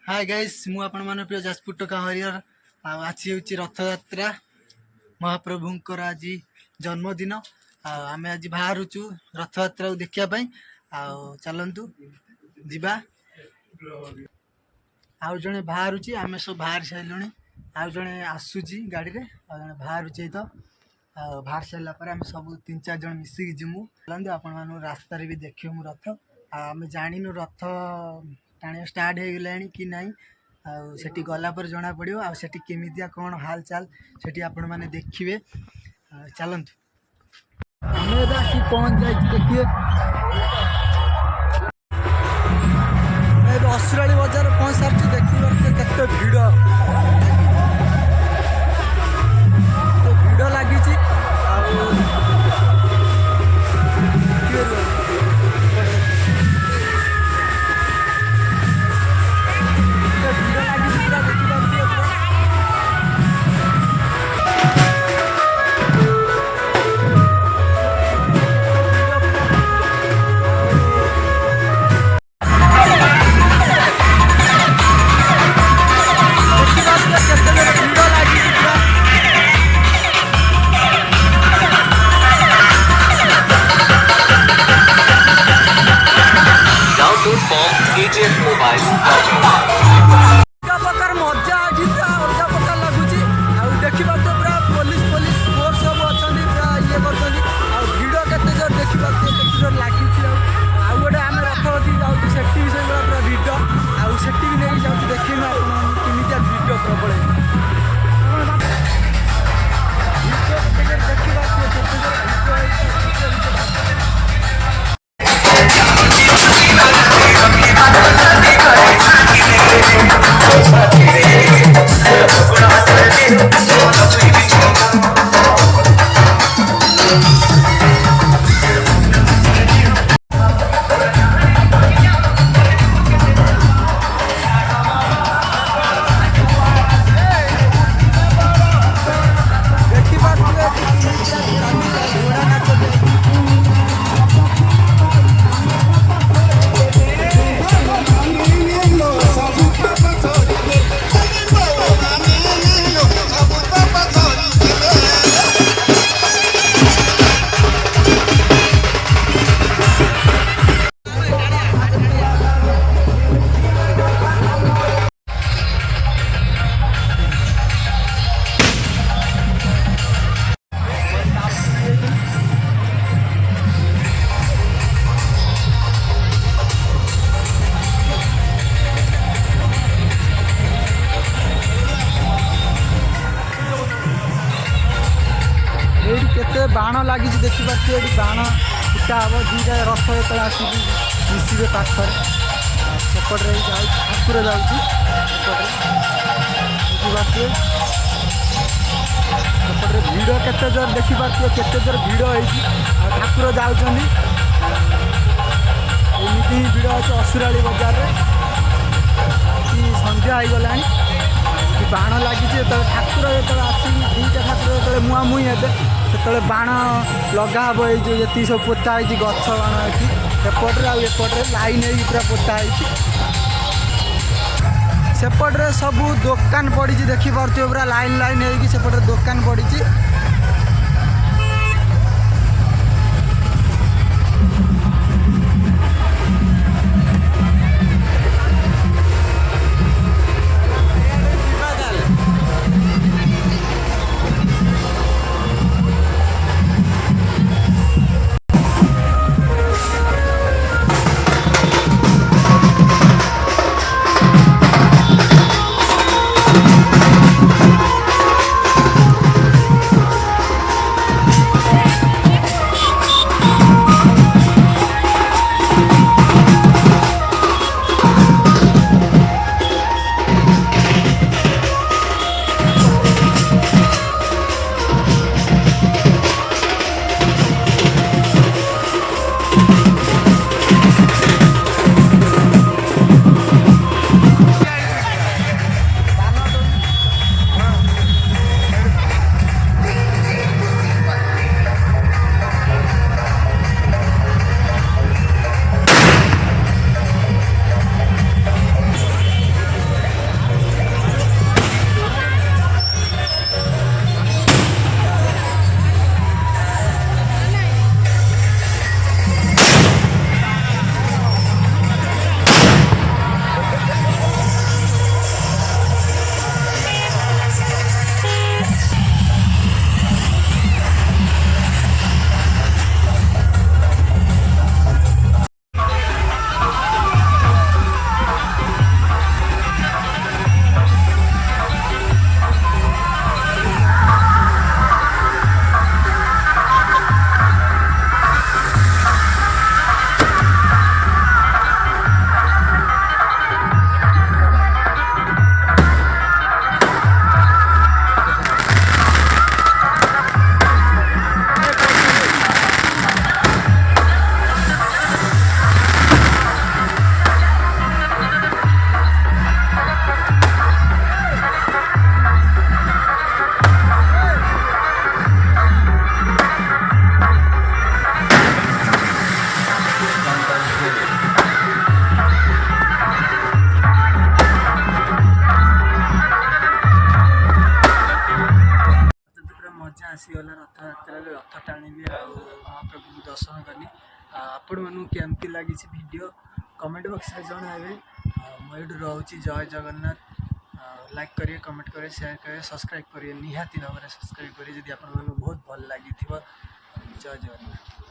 Hi guys मु आपण मन प्रिय जाजपुर टोका हरिहर आज हूँ रथ यात्रा महाप्रभुंकर आज जन्मदिन आम आज बाहरुचु रथ यात्रा देखा चलतु जीवा आउ जड़े बाहरुची आम सब बाहर सारे आउ जड़े आसूची गाड़ी रे जड़े बाहरुचे तो बाहर सारापर आम सब 3-4 जन मिसिकी जीमु चलते आपण मान रास्तार भी देखिए मु रथ आम जाणीनु रथ टाणिया स्टार्ट हो गला कि ना आठी गलापर जना पड़ो आठी केमितिया कौन हाल चाल से आपण मैंने देखिए चलतु आम आसी पहुँच जाए देखिए असुराली बजार पहुँच सारी देखिए केते भिड़ लगी बाण लगी देखिए बाण फुटा हम दुईटा रथ जो आसिक मिसिबे पाखर सेपटे ठाकुर जाऊँगी देखिए सेपटे भिड़ केते जोर देखिए केते जोर भिड़ होती ठाकुर जाऊँगी एमती ही भिड़ अच्छे असुराली बजार संध्या हो गला बाण लगी ठाकुर जो आसिक दुईटा ठाकुर जो मुहांमुही हे बाण लगा हम ये जी सब पोताई गछ बाण ये सेपटे आएपटे लाइन हो पूरा पोताई सेपटे सब दुकान पड़ी देखिपे पूरा लाइन लाइन होपटे दुकान पड़ी मजा आसीगला रथयात्रा रथ टाणिली महाप्रभु दर्शन कली आपण मानू केमती लगी वीडियो कमेंट बॉक्स में जणावे मुझे रोचे जय जगन्नाथ लाइक करिए कमेंट करिए शेयर करिए सब्सक्राइब करिए निहाती भाव में सब्सक्राइब करिए जदि आप बहुत भल लगी जय जगन्नाथ।